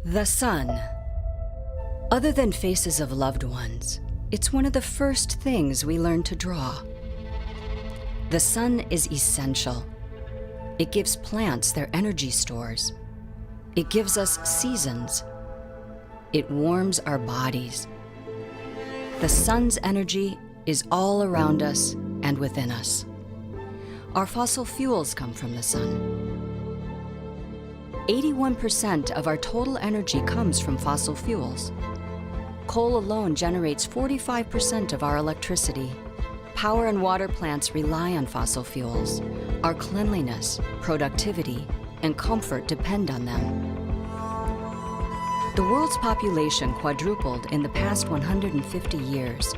The sun. Other than faces of loved ones, it's one of the first things we learn to draw. The sun is essential. It gives plants their energy stores. It gives us seasons. It warms our bodies. The sun's energy is all around us and within us. Our fossil fuels come from the sun. 81% of our total energy comes from fossil fuels. Coal alone generates 45% of our electricity. Power and water plants rely on fossil fuels. Our cleanliness, productivity, and comfort depend on them. The world's population quadrupled in the past 150 years.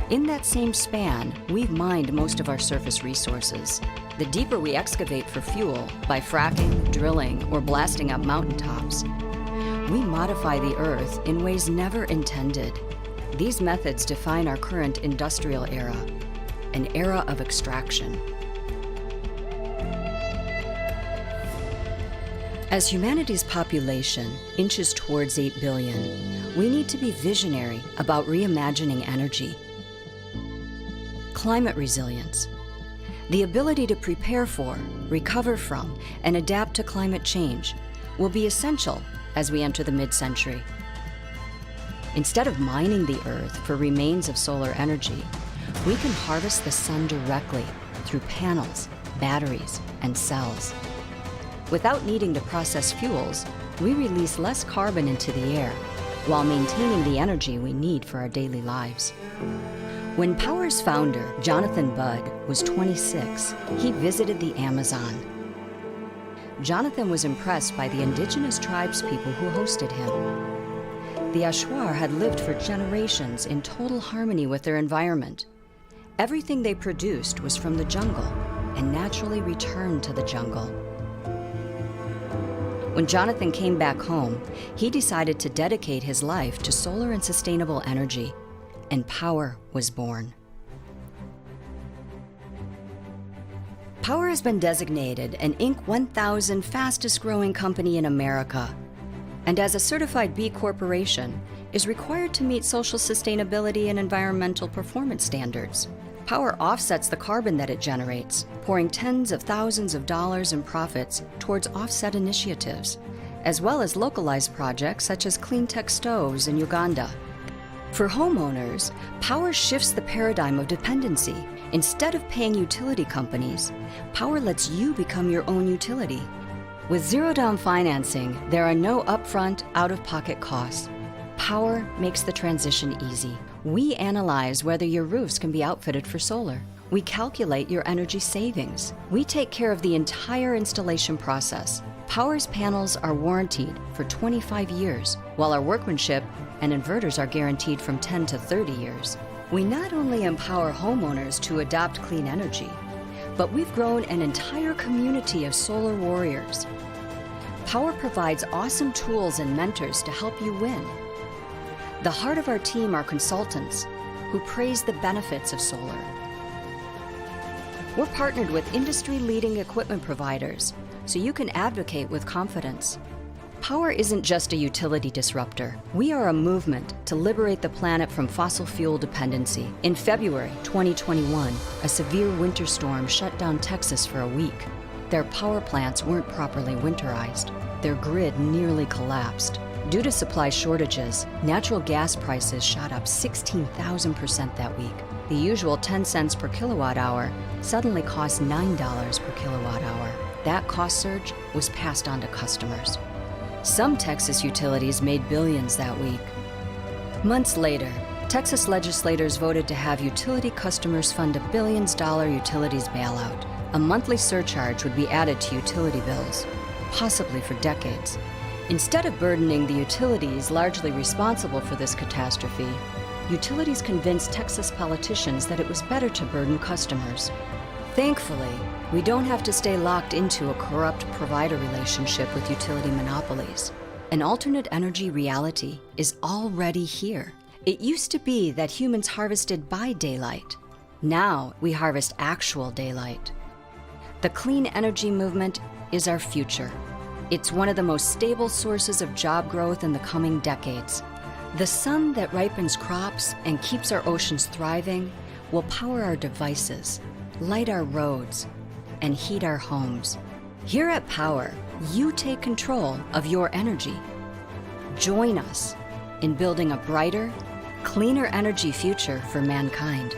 In that same span, we've mined most of our surface resources. The deeper we excavate for fuel, by fracking, drilling, or blasting up mountaintops, we modify the Earth in ways never intended. These methods define our current industrial era, an era of extraction. As humanity's population inches towards 8 billion, we need to be visionary about reimagining energy. Climate resilience. The ability to prepare for, recover from, and adapt to climate change will be essential as we enter the mid-century. Instead of mining the Earth for remains of solar energy, we can harvest the sun directly through panels, batteries, and cells. Without needing to process fuels, we release less carbon into the air while maintaining the energy we need for our daily lives. When Powur's founder, Jonathan Budd, was 26, he visited the Amazon. Jonathan was impressed by the indigenous tribespeople who hosted him. The Ashwar had lived for generations in total harmony with their environment. Everything they produced was from the jungle and naturally returned to the jungle. When Jonathan came back home, he decided to dedicate his life to solar and sustainable energy, and Powur was born. Powur has been designated an Inc. 1000 fastest growing company in America, and as a certified B Corporation, is required to meet social sustainability and environmental performance standards. Powur offsets the carbon that it generates, pouring tens of thousands of dollars in profits towards offset initiatives, as well as localized projects such as clean tech stoves in Uganda. For homeowners, Powur shifts the paradigm of dependency. Instead of paying utility companies, Powur lets you become your own utility. With zero-down financing, there are no upfront, out-of-pocket costs. Powur makes the transition easy. We analyze whether your roofs can be outfitted for solar. We calculate your energy savings. We take care of the entire installation process. Powur's panels are warranted for 25 years, while our workmanship and inverters are guaranteed from 10 to 30 years. We not only empower homeowners to adopt clean energy, but we've grown an entire community of solar warriors. Powur provides awesome tools and mentors to help you win. The heart of our team are consultants who praise the benefits of solar. We're partnered with industry-leading equipment providers, so you can advocate with confidence. Powur isn't just a utility disruptor. We are a movement to liberate the planet from fossil fuel dependency. In February 2021, a severe winter storm shut down Texas for a week. Their power plants weren't properly winterized. Their grid nearly collapsed. Due to supply shortages, natural gas prices shot up 16,000% that week. The usual 10 cents per kilowatt hour suddenly cost $9 per kilowatt hour. That cost surge was passed on to customers. Some Texas utilities made billions that week. Months later, Texas legislators voted to have utility customers fund a billions-dollar utilities bailout. A monthly surcharge would be added to utility bills, possibly for decades. Instead of burdening the utilities largely responsible for this catastrophe, utilities convinced Texas politicians that it was better to burden customers. Thankfully, we don't have to stay locked into a corrupt provider relationship with utility monopolies. An alternate energy reality is already here. It used to be that humans harvested by daylight. Now we harvest actual daylight. The clean energy movement is our future. It's one of the most stable sources of job growth in the coming decades. The sun that ripens crops and keeps our oceans thriving will power our devices, light our roads, and heat our homes. Here at Powur, you take control of your energy. Join us in building a brighter, cleaner energy future for mankind.